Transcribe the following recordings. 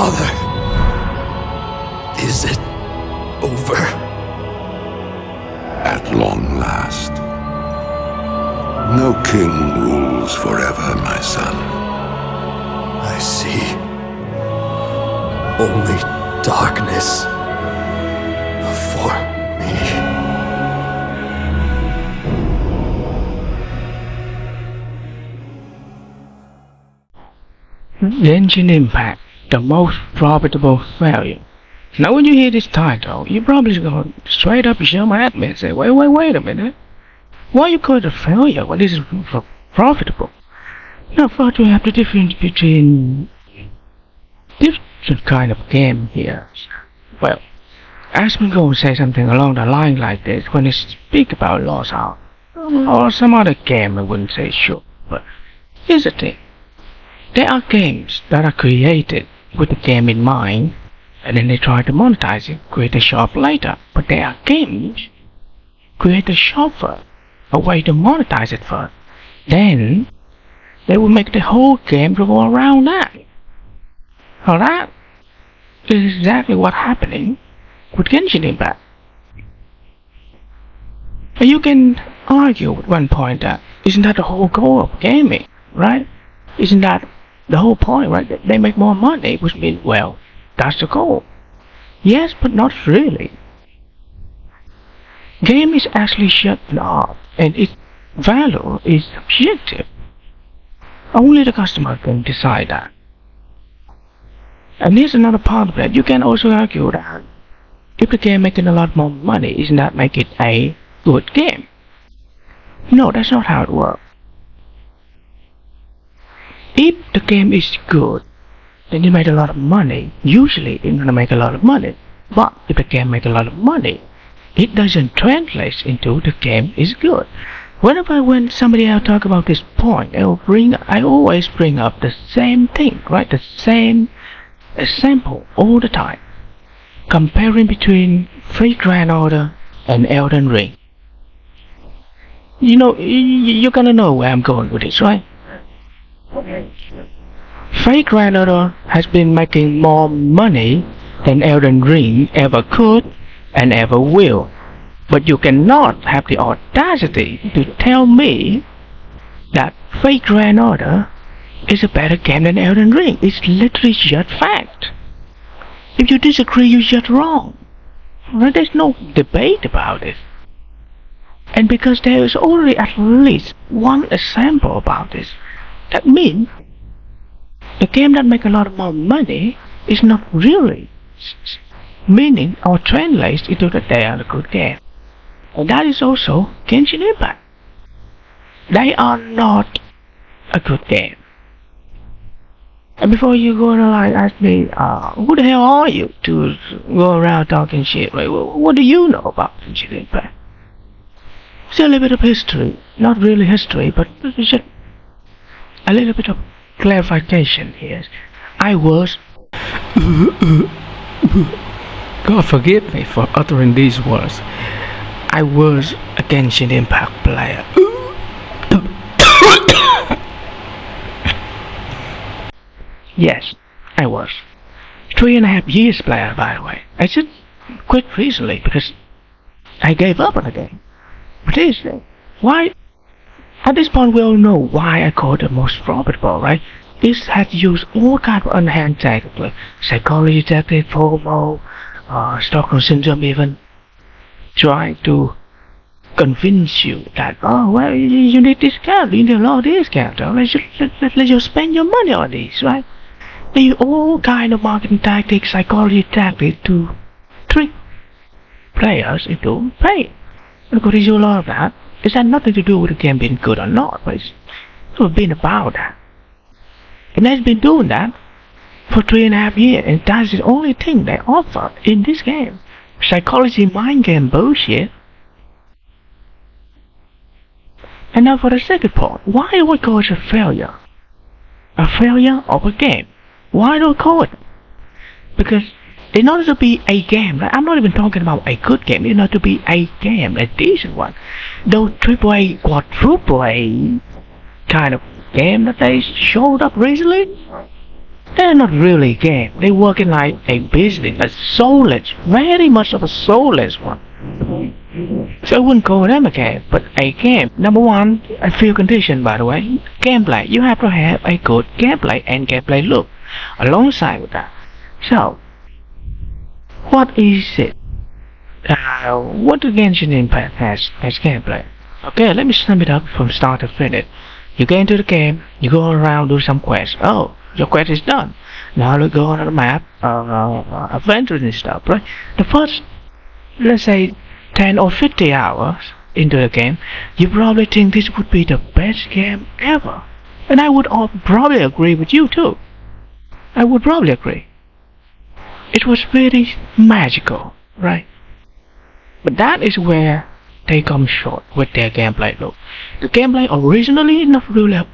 Father, is it over? At long last. No king rules forever, my son. I see. Only darkness before me. Genshin Impact, the most profitable failure. Now when you hear this title, you're probably going to straight up show my admin and say, wait a minute. Why you call it a failure when this is profitable? Now first we have the difference between different kind of game here. Well, Aspen going to say something along the line like this when he speak about Lost Ark. Or some other game I wouldn't say sure, but here's the thing. There are games that are created with the game in mind, and then they try to monetize it, create a shop later. But there are games create a shop first, a way to monetize it first. Then they will make the whole game revolve around that. Now that is exactly what's happening with Genshin Impact. And you can argue at one point that isn't that the whole goal of gaming, right? Isn't that the whole point, right? They make more money, which means, well, that's the goal. Yes, but not really. Game is actually shut off, and its value is subjective. Only the customer can decide that. And here's another part of that. You can also argue that if the game making a lot more money, isn't that make it a good game? No, that's not how it works. If the game is good, then you make a lot of money. Usually, it's gonna make a lot of money. But if the game make a lot of money, it doesn't translate into the game is good. When somebody else talk about this point, I always bring up the same thing, right? The same example all the time. Comparing between Fate Grand Order and Elden Ring. You know, you're gonna know where I'm going with this, right? Fate Grand Order has been making more money than Elden Ring ever could and ever will. But you cannot have the audacity to tell me that Fate Grand Order is a better game than Elden Ring. It's literally just fact. If you disagree, you're just wrong. Well, there's no debate about it. And because there is already at least one example about this, that means the game that make a lot more money is not really meaning or translates into that they are a good game. And that is also Genshin Impact. They are not a good game. And before you go to like ask me, who the hell are you to go around talking shit? Right? What do you know about Genshin Impact? It's a little bit of history. Not really history, but it's just a little bit of clarification here. I was... God forgive me for uttering these words. I was a Genshin Impact player. Yes, I was. 3.5 years player, by the way. I just quit recently because I gave up on the game. But this, why? At this point, we all know why I call it the most profitable, right? This has used all kinds of enhanced tactics, like psychology tactics, FOMO, Stockholm syndrome, even trying to convince you that, oh, well, you need this character, you need a lot of this character. Let you spend your money on these, right? They use all kind of marketing tactics, psychology tactics to trick players into paying. And of course, they do a lot of that. It had nothing to do with the game being good or not, but it's been about that. And they've been doing that for 3.5 years, and that's the only thing they offer in this game. Psychology mind game bullshit. And now for the second part, why do we call it a failure? A failure of a game. Why do we call it? Because in order to be a game, right? I'm not even talking about a good game, in order to be a game, a decent one. Those AAA, quadruple A kind of game that they showed up recently, They're not really a game. They work in like a business, a soulless, very much of a soulless one. So I wouldn't call them a game, but a game. Number one, a few conditions by the way. Gameplay. You have to have a good gameplay and gameplay look alongside with that. So, what is it? What do Genshin Impact has as gameplay? Okay, let me sum it up from start to finish. You get into the game, you go around, do some quests. Oh, your quest is done. Now let's go on the map, adventures and stuff, right? The first, let's say, 10 or 50 hours into the game, you probably think this would be the best game ever. And I would probably agree with you too. I would probably agree. It was very magical, right? But that is where they come short with their gameplay look. The gameplay originally not really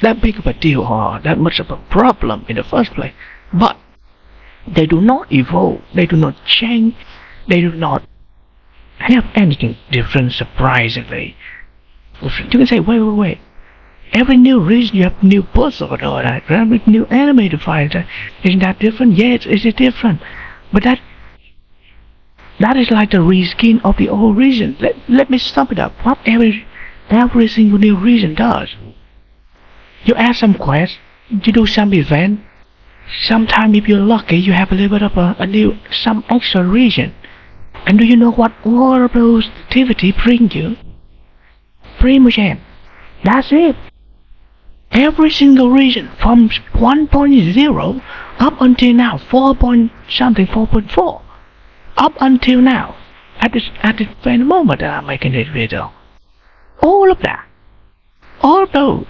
that big of a deal or that much of a problem in the first place. But they do not evolve, they do not change, they do not have anything different surprisingly. You can say, wait. Every new region you have new puzzle and all that. Every new enemy to fight. Isn't that different? Yes, it is different. But that is like the reskin of the old region. Let me sum it up. What every single new region does. You add some quests, you do some event. Sometimes if you're lucky, you have a little bit of some extra region. And do you know what all of those activity bring you? Primogen. That's it. Every single region from 1.0 up until now, 4.4. Up until now, at this very moment that I'm making this video. All of that, all of those,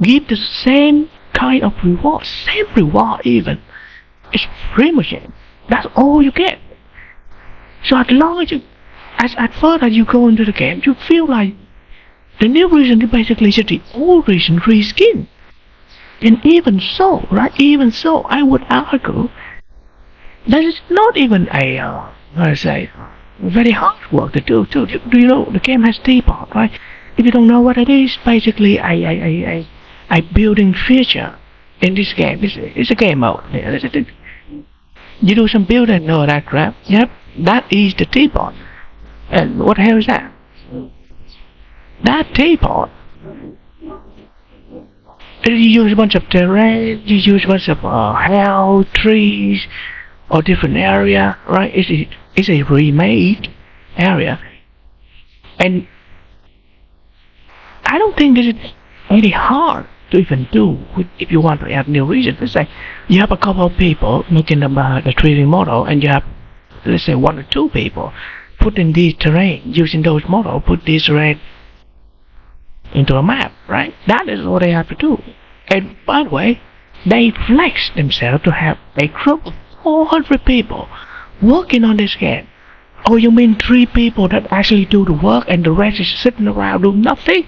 give the same kind of reward, same reward even. It's Primogen. That's all you get. So as long as at first as you go into the game, you feel like the new region is basically just the old region reskin. And even so, right? Even so, I would argue that it's not even very hard work to do too. Do you know the game has teapot, right? If you don't know what it is, basically a building feature in this game. It's a game mode. You do some building and all that crap. Yep, that is the teapot. And what the hell is that? That teapot. You use a bunch of terrain. You use a bunch of hell, trees, or different area, right? It's a remade area, and I don't think this is any hard to even do if you want to add new regions. Let's say you have a couple of people making the 3D model, and you have, let's say, 1 or 2 people putting these terrain, using those models, put this terrain into a map, right? That is what they have to do. And by the way, they flex themselves to have a group of 400 people working on this game. Oh, you mean 3 people that actually do the work and the rest is sitting around doing nothing?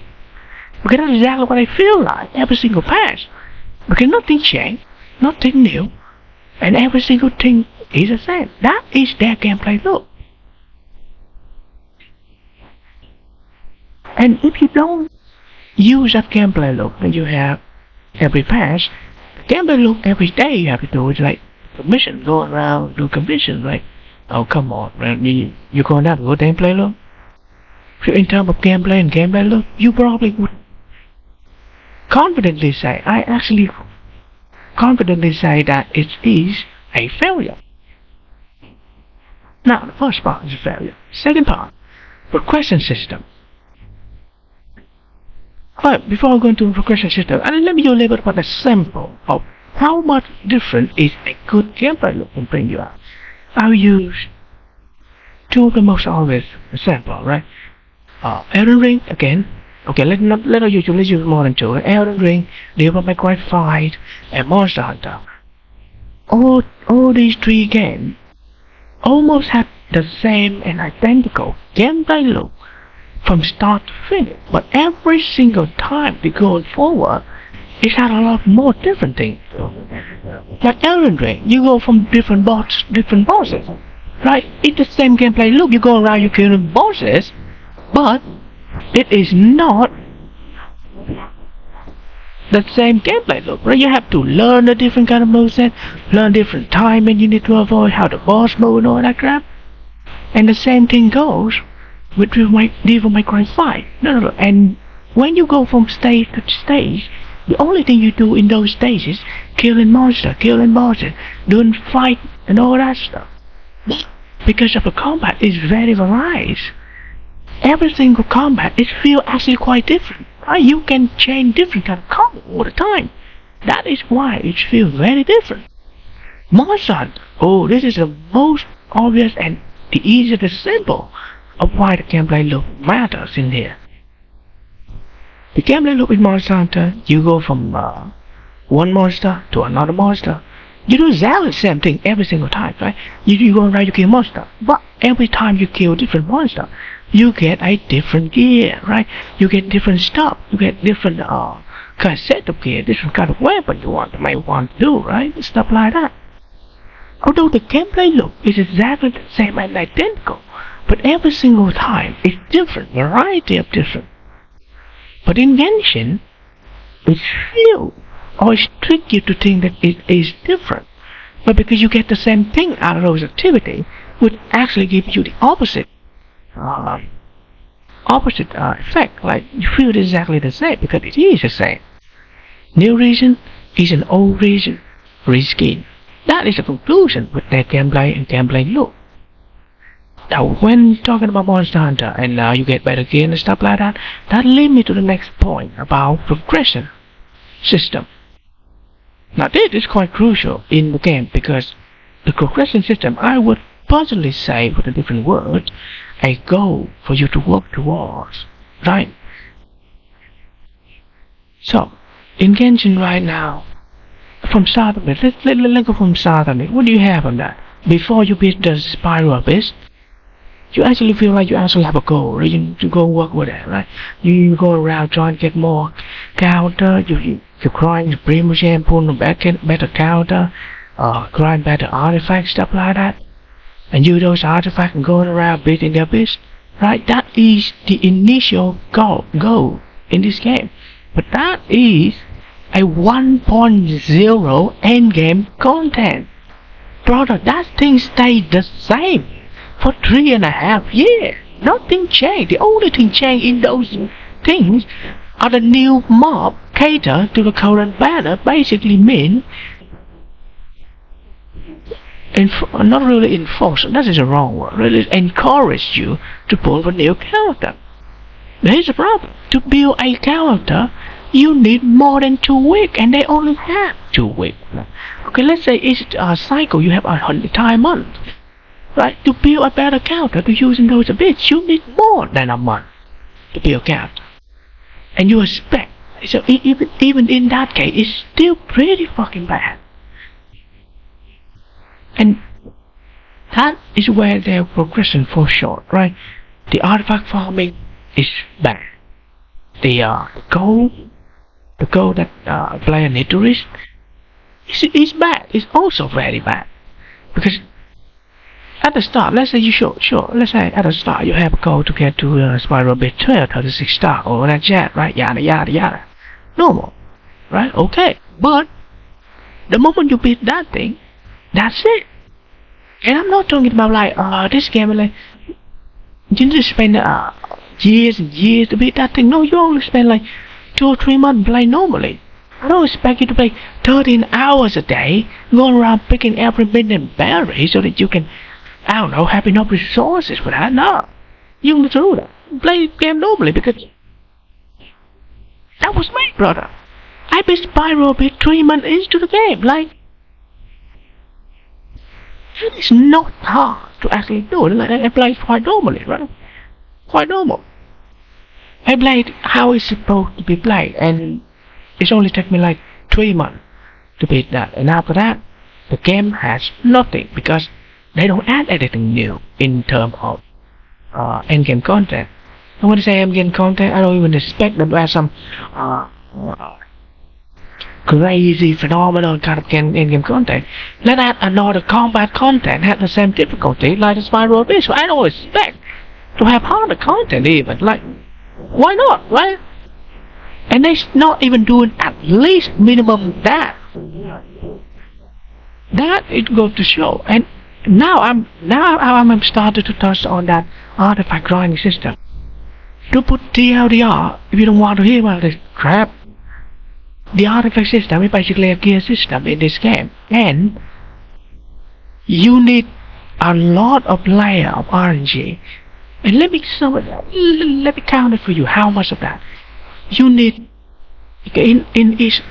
Because that's exactly what I feel like every single patch. Because nothing changed, nothing new, and every single thing is the same. That is their gameplay look. And if you don't use that gameplay look that you have every patch, gameplay look every day you have to do is like commission, going around do commissions, right? Oh come on, man, you going down to go gameplay look? So in terms of gameplay and gameplay look, you probably would confidently say, I actually confidently say that it is a failure. Now the first part is a failure. Second part, progression system. Alright, before I go into the progression system, let me do a little bit about a sample of how much different is a good gameplay look can bring you out. I'll use 2 of the most obvious sample, right? Elden Ring again. Okay, let's use more than 2. Elden Ring, Devil May Cry 5, and Monster Hunter. All these 3 games almost have the same and identical gameplay look from start to finish, but every single time they go forward, it has a lot more different things. Like Elden Ring, you go from different bosses, right? It's the same gameplay look. You go around, you kill bosses, but it is not the same gameplay loop, right? You have to learn a different kind of moveset, learn different timing you need to avoid, how the boss move and all that crap. And the same thing goes with Devil May Cry 5. No. And when you go from stage to stage, the only thing you do in those stages, killing monsters, doing fight and all that stuff. Because of the combat is very varied. Every single combat is feel actually quite different. Right? You can change different kind of combat all the time. That is why it feels very different. Monster Hunter, oh, this is the most obvious and the easiest and simple of why the gameplay loop matters in here. The gameplay loop in Monster Hunter, you go from one monster to another monster. You do exactly the same thing every single time, right? You go around, you kill monster, but every time you kill different monster, you get a different gear, right? You get different stuff, you get different kind of set of gear, different kind of weapon you may want to do, right? Stuff like that. Although the gameplay loop is exactly the same and identical, but every single time it's different, variety of different. But in Genshin, it's few or it's tricky to think that it is different. But because you get the same thing out of those activities, would actually give you the opposite effect. Like you feel exactly the same because it is the same. New region is an old region reskin. That is the conclusion with their gameplay and gameplay loop. Now, when talking about Monster Hunter and you get better gear and stuff like that, that leads me to the next point about progression system. Now, this is quite crucial in the game because the progression system, I would personally say, with a different word, a goal for you to work towards, right? So, in Genshin right now, from start of it, let's go from start of it. What do you have on that? Before you beat the Spiral Abyss, you actually feel like you actually have a goal, right? You go work with it, right? You go around trying to get more counter, you grind Primogen, pull better counter, grind better artifacts, stuff like that. And use those artifacts and going around beating the abyss, right? That is the initial goal in this game. But that is a 1.0 endgame content. Brother, that thing stayed the same for 3.5 years. Nothing changed. The only thing changed in those things are the new mob cater to the current banner. Basically mean not really enforce, that is the wrong word, really encourage you to pull a new character. Here's the problem. To build a character, you need more than 2 weeks, and they only have 2 weeks. Okay, let's say each cycle you have a entire month. Right? To build a better character, to use in those bits, you need more than a month to build a character. And you expect, so even in that case, it's still pretty fucking bad. And that is where their progression falls short, right? The artifact farming is bad. The goal that player need to reach is bad. It's also very bad. Because at the start, let's say let's say at the start you have a goal to get to Spiral Abyss 36 star or that jet, right? Yada yada yada. Normal. Right? Okay. But the moment you beat that thing, that's it. And I'm not talking about like this game like you need to spend years and years to beat that thing. No, you only spend like 2 or 3 months playing normally. I don't expect you to play 13 hours a day, going around picking every minute berry so that you can, I don't know, have enough resources for that. No, you don't need to do that. Play the game normally because that was me, brother. I beat Spiral Abyss 3 months into the game. Like, it is not hard to actually do it. Like, I played quite normally, right? Quite normal. I played how it's supposed to be played, and it's only taken me like 3 months to beat that. And after that, the game has nothing because they don't add anything new in terms of endgame content. And when I say endgame content, I don't even expect them to add some crazy phenomenal kind of endgame content. Let add another combat content have the same difficulty like the Spiral Abyss. So I don't expect to have harder content even. Like, why not, right? And they're not even doing at least minimum that. That it goes to show. And now I'm starting to touch on that artifact grinding system. To put TLDR, if you don't want to hear about this crap, the artifact system is basically a gear system in this game, and you need a lot of layer of RNG. And let me count it for you. How much of that? You need in each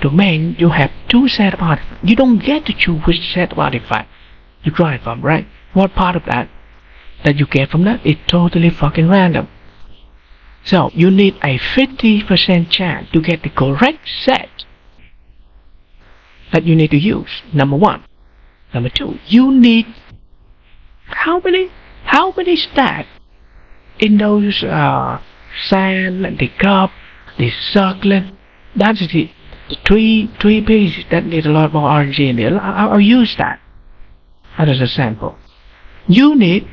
domain. You have 2 set of artifacts. You don't get to choose which set of artifact you grind from, right? What part of that you get from that is totally fucking random. So you need a 50% chance to get the correct set that you need to use. Number 1. Number 2, you need how many stacks in those sand, the cup, the circlet. That's the three pieces that need a lot more RNG in there. I'll use that as a sample. You need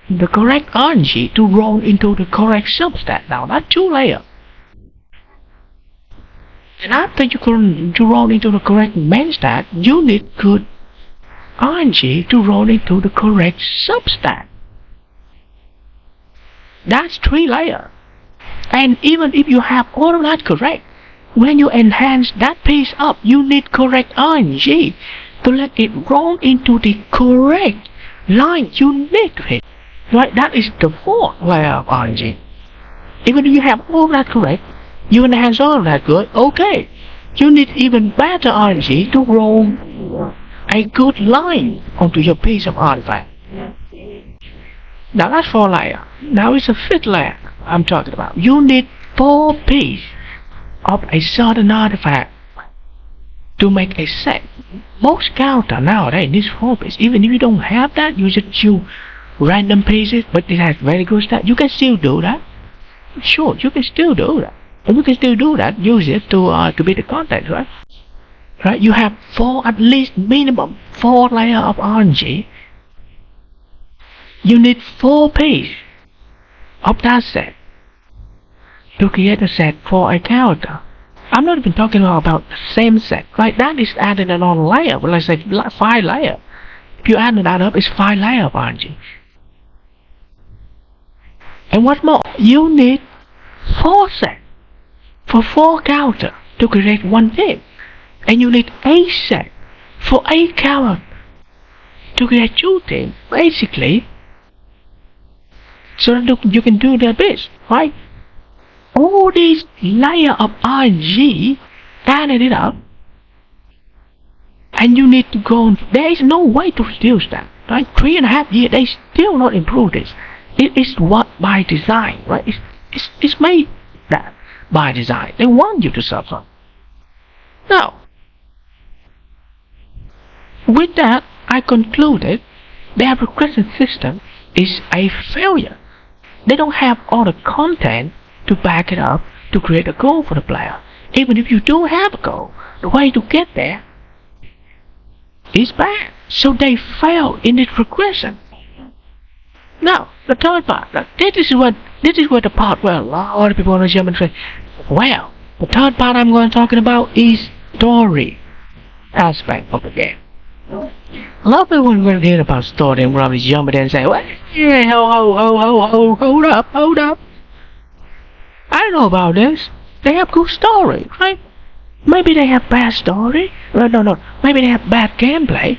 the correct RNG to roll into the correct substat. Now that's 2 layers. And after you roll into the correct main stat, you need good RNG to roll into the correct substat. That's 3 layers. And even if you have all of that correct, when you enhance that piece up, you need correct RNG to let it roll into the correct line you need to hit. Right, that is the 4th layer of RNG. Even if you have all that correct, you enhance all of that good, okay. You need even better RNG to roll a good line onto your piece of artifact. Now that's 4 layers. Now it's a 5th layer I'm talking about. You need 4 pieces of a certain artifact to make a set. Most counter nowadays needs 4 pieces. Even if you don't have that, you just choose random pieces, but it has very good stats. You can still do that. Sure, you can still do that. And you can still do that. Use it to beat the contest, right? Right? You have 4, at least minimum 4 layers of RNG. You need 4 pieces of that set to create a set for a character. I'm not even talking about the same set, right? That is added another layer. Well, let's say 5 layers. If you add that up, it's 5 layers of RNG. And what's more, you need 4 sets for 4 characters to create 1 team. And you need 8 sets for 8 characters to create 2 teams, basically, so that you can do their best, right? All these layers of RNG added it up, and you need to go. There is no way to reduce that, right? 3.5 years, they still not improve this. It is what by design, right? It's made that by design. They want you to suffer. Now, with that, I concluded their progression system is a failure. They don't have all the content to back it up to create a goal for the player. Even if you do have a goal, the way to get there is bad. So they fail in this progression. Now, the 3rd part. Now, this is where the part where a lot of people want to jump and say, well, the 3rd part I'm going to talking about is story aspect of the game. A lot of people are going to hear about story and probably jump in and say, well, yeah, hold up. I don't know about this. They have good story, right? Maybe they have bad story. No. Maybe they have bad gameplay.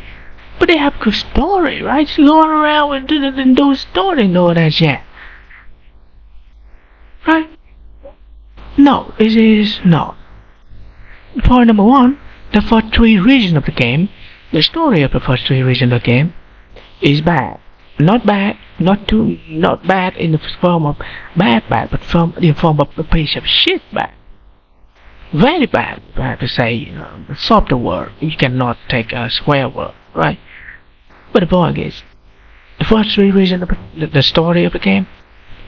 But they have good story, right? So going around and do story and all that shit. Right? No, it is not. Point number 1, the first 3 regions of the game, the story of the first 3 regions of the game is bad. Not bad in the form of bad, but in the form of a piece of shit bad. Very bad, I have to say, softer word. You cannot take a swear word, right? But the point is, the first 3 regions of the story of the game,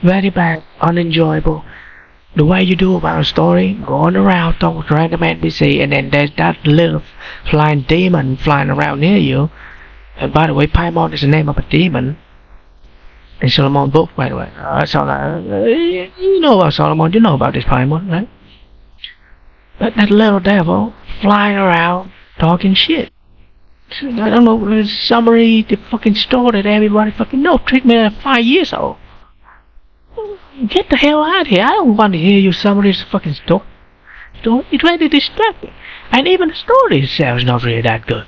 very bad, unenjoyable. The way you do about a story, going around talking to random NPC, and then there's that little flying demon flying around near you. And by the way, Paimon is the name of a demon. and Solomon both, by the way. You know about Solomon, you know about this Paimon, right? But that little devil flying around talking shit. I don't know, the summary, the fucking story that everybody fucking knows. Treat me like 5 years old. Get the hell out of here. I don't want to hear you summary this fucking story. It's very distracting. And even the story itself is not really that good.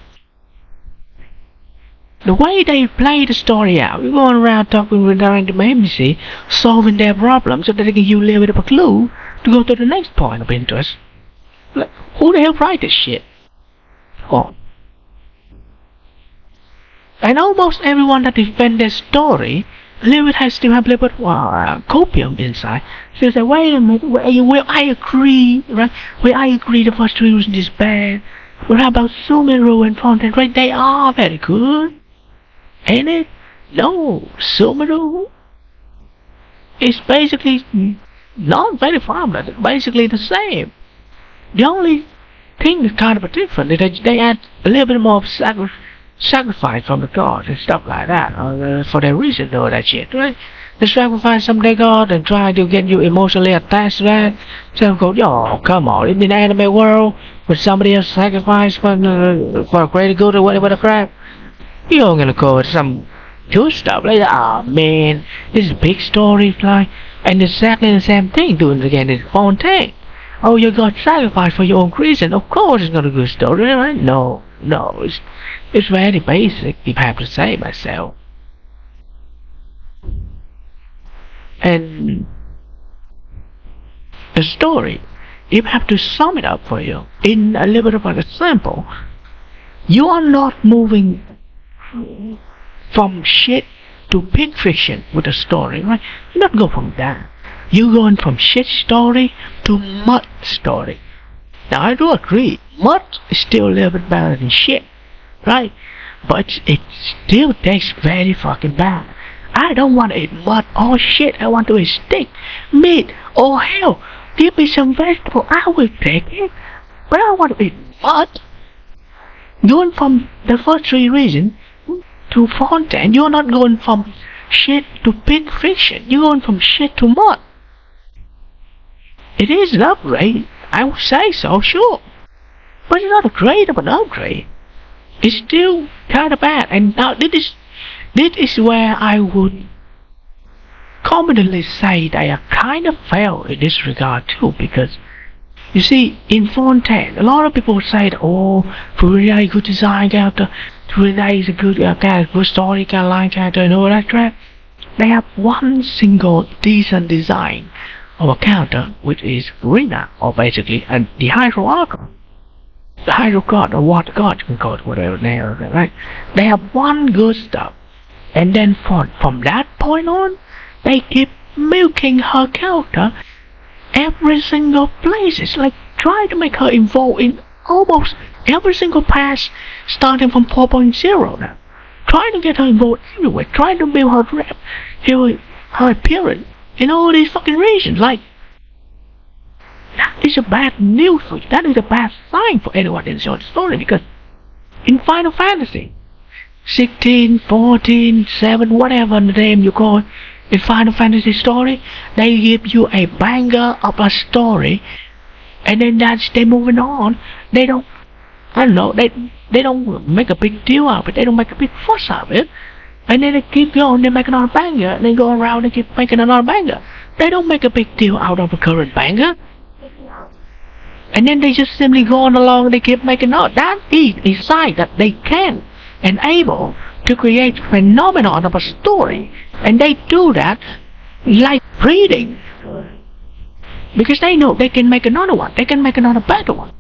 The way they play the story out, you're going around talking with the MC, solving their problems so that they give you a little bit of a clue to go to the next point of interest. Like, who the hell write this shit? Oh. And almost everyone that defends their story, a little bit has to have a little bit copium inside. So they say, wait a minute, well, I agree, right? Well, I agree the first 3 reasons is bad. But how about Sumeru and Fontaine, right? They are very good. Ain't it? No, Sumeru is basically not very formless. It's basically the same. The only thing that's kind of different is that they add a little bit more of sacrifice from the gods and stuff like that. For their reason, though, that shit, right? They sacrifice some of their god and try to get you emotionally attached to that. So go, yo, come on, in the anime world, with somebody else sacrifice for a greater good or whatever the crap, you don't gonna go with some good stuff like, ah, man, this is a big story, like, and exactly the same thing doing it again in Fontaine. Oh, you got sacrificed for your own reason. Of course it's not a good story, right? No, it's very basic, if I have to say myself. And the story, if I have to sum it up for you in a little bit of an example, you are not moving from shit to pig fiction with a story, right? You not go from that. You're going from shit story to mud story. Now I do agree, mud is still a little bit better than shit, right? But it still tastes very fucking bad. I don't want to eat mud or shit. I want to eat steak, meat, or hell, give me some vegetable. I will take it. But I don't want to eat mud. Going from the first 3 reasons to Fontaine, you're not going from shit to pig fiction. You're going from shit to mud. It is an upgrade. I would say so, sure. But it's not a grade of an upgrade. It's still kind of bad. And now this is where I would confidently say they are kind of fail in this regard too, because you see, in Fontaine, a lot of people say that, oh, for really good design character, really is a good character, good story, kind of line character, and all that crap. They have one single decent design of a character, which is Rina, or basically the hierarchy. The hydro god, or what god you can call it, whatever name, right? They have one good stuff, and then from that point on, they keep milking her character every single place. It's like trying to make her involved in almost every single pass, starting from 4.0 now. Trying to get her involved everywhere, trying to build her rep, her appearance in all these fucking regions. Like, that is a bad news for you. That is a bad sign for anyone in the story, because in Final Fantasy 16, 14, 7, whatever the name you call it, in Final Fantasy story, they give you a banger of a story, and then they're moving on. They don't, I don't know, they don't make a big deal out of it. They don't make a big fuss out of it. And then they keep going, they make another banger, and they go around and keep making another banger. They don't make a big deal out of a current banger. And then they just simply go on along and they keep making out. That is a sign that they can and able to create phenomenon of a story. And they do that like breeding. Because they know they can make another one. They can make another better one.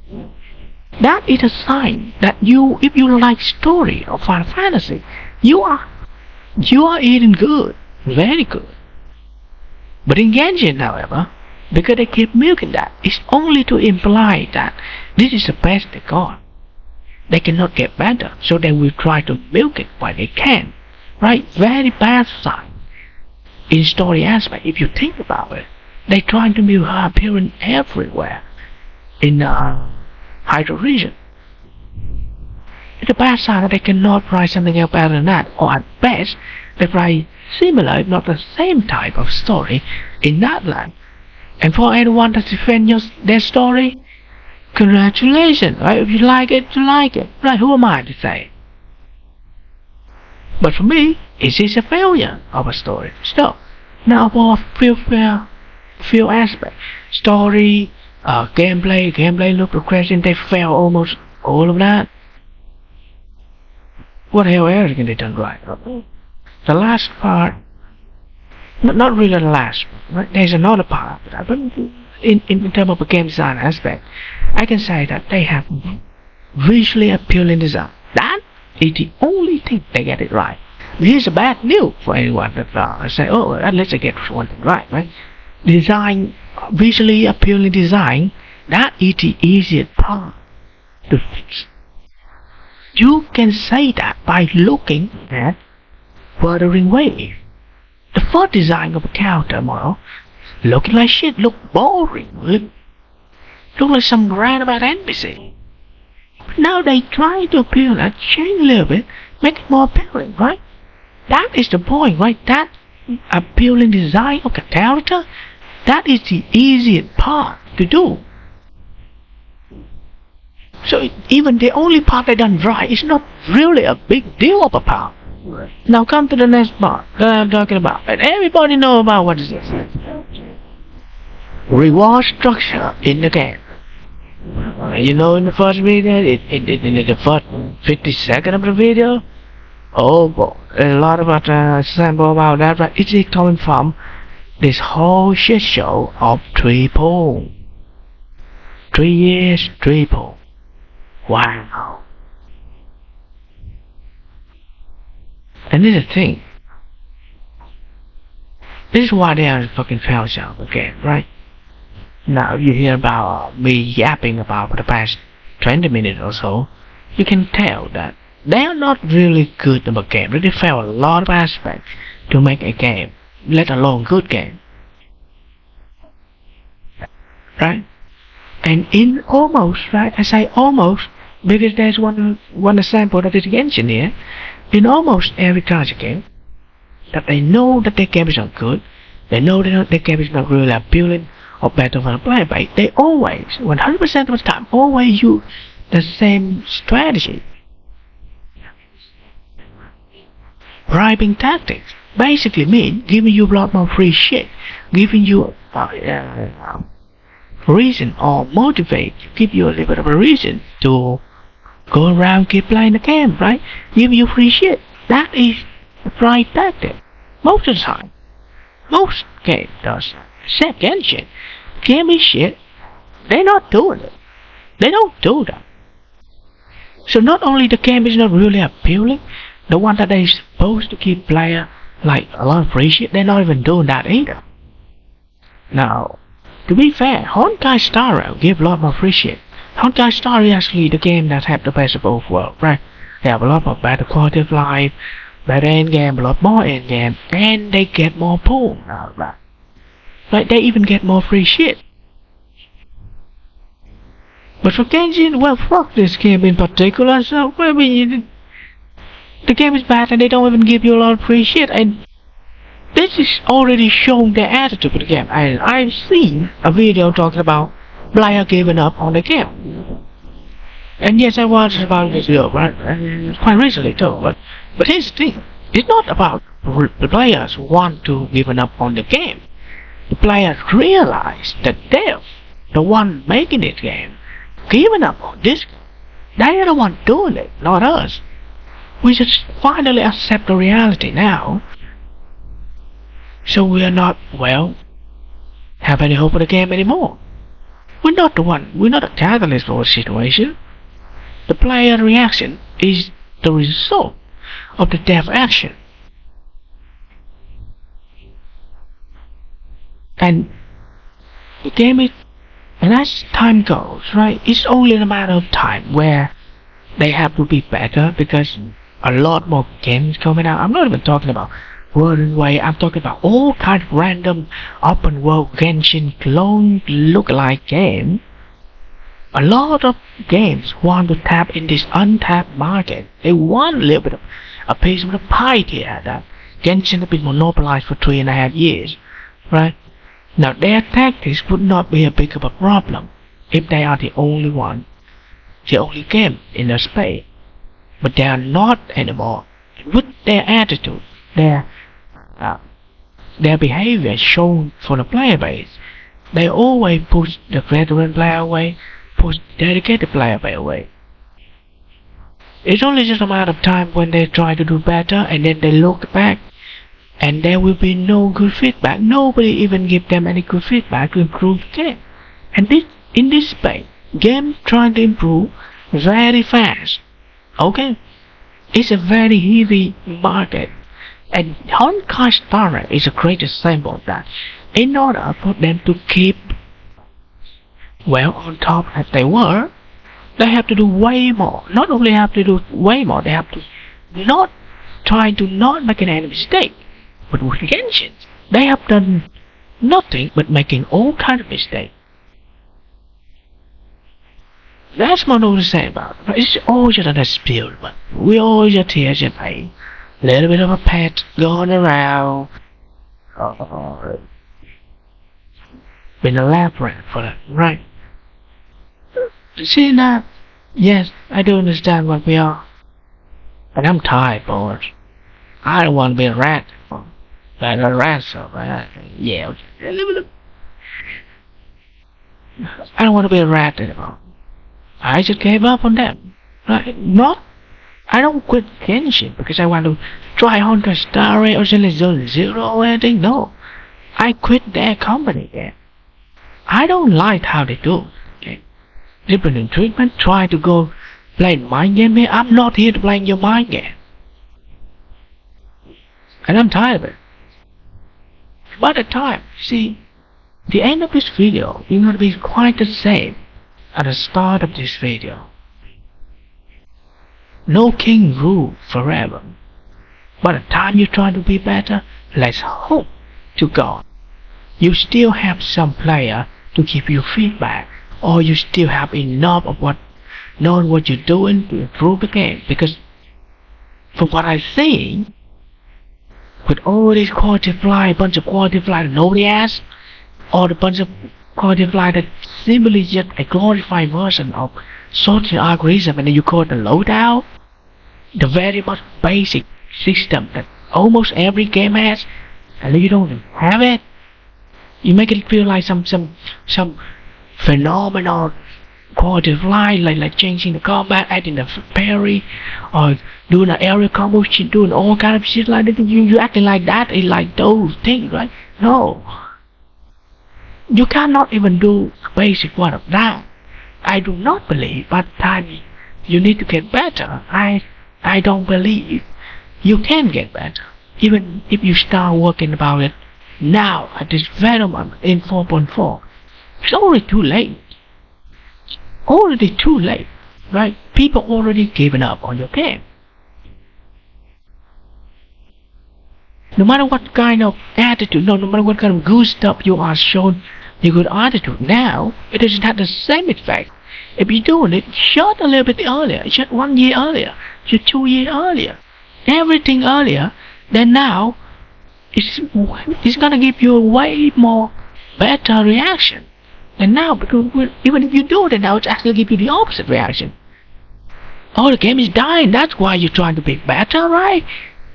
That is a sign that if you like story of Final Fantasy, you are eating good. Very good. But in Genshin, however, because they keep milking that, it's only to imply that this is the best they got. They cannot get better, so they will try to milk it while they can. Right? Very bad sign. In story aspect, if you think about it, they trying to milk her appearance everywhere in the Hydro region. It's a bad sign that they cannot write something else better than that, or at best, They play similar, if not the same type of story in that land. And for anyone that defends their story, congratulations, right? If you like it, you like it, right? Who am I to say? But for me, it is a failure of a story. So, now for few aspects. Story, gameplay look, progression, they fail almost all of that. What the hell else can they done right? The last part, not really the last, right? There's another part, but in terms of a game design aspect, I can say that they have visually appealing design. That is the only thing they get it right. Here's a bad news for anyone that say, oh, at least I get one thing right? Design, visually appealing design, that is the easiest part to fix. You can say that by looking at Wuthering Wave. The first design of a character model looking like shit, look boring, look like some roundabout NPC. But now they try to appeal and change a little bit, make it more appealing, right? That is the point, right? That appealing design of the character, that is the easiest part to do. So even the only part they done right is not really a big deal of a part. Now come to the next part that I'm talking about, and everybody know about what is this. Reward structure in the game. You know, in the first video, in the first 50 seconds of the video, oh boy, a lot about sample about that, right? It's coming from this whole shit show of triple. 3 years, triple. Wow. And this is the thing. This is why they are fucking failure of the game, right? Now you hear about me yapping about for the past 20 minutes or so, you can tell that they are not really good of a game. They fail a lot of aspects to make a game, let alone good game. Right? And in almost, right, I say almost, because there's one example that is Genshin here, in almost every Genshin game, that they know that their game is not good, they know that their game is not really appealing or better for the player base, they always, 100% of the time, always use the same strategy. Bribing tactics basically mean giving you a lot more free shit, giving you reason or motivate, give you a little bit of a reason to go around keep playing the game, right? Give you free shit. That is the right tactic. Most of the time. Most games does. Except Genshin. Give me shit. They're not doing it. They don't do that. So not only the game is not really appealing, the one that they're supposed to keep player like a lot of free shit, they're not even doing that either. Now, to be fair, Honkai Star Rail give a lot more free shit. Honkai Star is actually the game that have the best of both worlds, right? They have a lot more better quality of life, better endgame, a lot more endgame, and they get more pool out of that. Like, they even get more free shit. But for Genshin, well, fuck this game in particular, so, I mean, the game is bad and they don't even give you a lot of free shit, and this is already showing their attitude for the game. And I've seen a video talking about player giving up on the game. And yes, I watched about this video, right? Quite recently too, but here's the thing. It's not about the players want to give up on the game. The players realize that they're the one making this game, giving up on this. They are the one doing it, not us. We should finally accept the reality now. So we are not, well, have any hope for the game anymore. We're not the catalyst for the situation. The player reaction is the result of the dev action. And the game is, and as time goes, right, it's only a matter of time where they have to be better, because a lot more games coming out. I'm not even talking about Wuthering Wave, I'm talking about all kind of random open world Genshin clone look-alike game. A lot of games want to tap in this untapped market. They want a little bit of a piece of the pie here that Genshin has been monopolized for 3.5 years, right? Now their tactics would not be a big of a problem if they are the only one, the only game in the space. But they are not anymore. With their attitude, their behavior shown for the player base, they always push the veteran player away, push dedicated player base away. It's only just a matter of time when they try to do better and then they look back and there will be no good feedback. Nobody even give them any good feedback to improve the game. And in this space, game trying to improve very fast. Okay? It's a very heavy market. And Honkai Star Rail is a great example of that. In order for them to keep well on top as they were, they have to do way more. Not only have to do way more, they have to not try to not make any mistake. But with Genshin, they have done nothing but making all kinds of mistakes. That's what I was saying about it. It's all just an experiment. We all just here just a little bit of a pet going around. Been a labyrinth for that, right? See that? Yes, I do understand what we are. And I'm tired, boys. I don't want to be a rat. Like a ransom, right? Yeah. I don't want to be a rat anymore. I just gave up on them. Right? I don't quit Genshin because I want to try Honkai Star Rail or Zone Zero or anything. No. I quit their company again. I don't like how they do. Okay? Different in treatment, try to go play mind game here. I'm not here to play your mind game. And I'm tired of it. By the time, see, the end of this video is going to be quite the same at the start of this video. No king rule forever. By the time you try to be better, let's hope to God you still have some player to give you feedback, or you still have enough of knowing what you're doing to improve the game. Because from what I see, with all these quality fly, bunch of quality fly that nobody has, or the bunch of quality fly that simply just a glorified version of sorting algorithm, and then you call it a loadout, the very much basic system that almost every game has, and you don't have it. You make it feel like some phenomenal quality fly, like changing the combat, adding the parry, or doing an aerial combo, doing all kind of shit like that. You acting like that is like those things, right? No. You cannot even do basic one of that. I do not believe by the time you need to get better. I don't believe you can get better. Even if you start working about it now at this very moment in 4.4. It's already too late. Already too late, right? People already given up on your game. No matter what kind of attitude, no matter what kind of good stuff you are shown, your good attitude now, it doesn't have the same effect. If you're doing it, shut a little bit earlier, shut 1 year earlier, shut 2 years earlier, everything earlier, then now it's gonna give you a way more better reaction. And now, because even if you do it now, it's actually give you the opposite reaction. Oh, the game is dying, that's why you're trying to be better, right?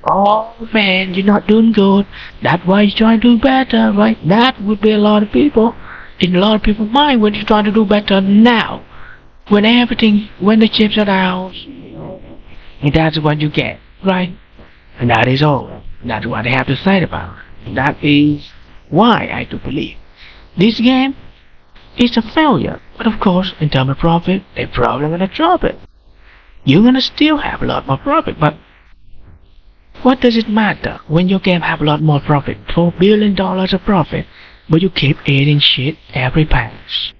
Oh man, you're not doing good, that's why you're trying to do better, right? That would be a lot of people, in a lot of people's mind, when you're trying to do better now. When the chips are down, and that's what you get, right? And that is all. That's what I have to say about it. That is why I do believe this game is a failure. But of course, in terms of profit, they're probably gonna drop it. You're gonna still have a lot more profit, but what does it matter when your game have a lot more profit, $4 billion of profit, but you keep eating shit every patch?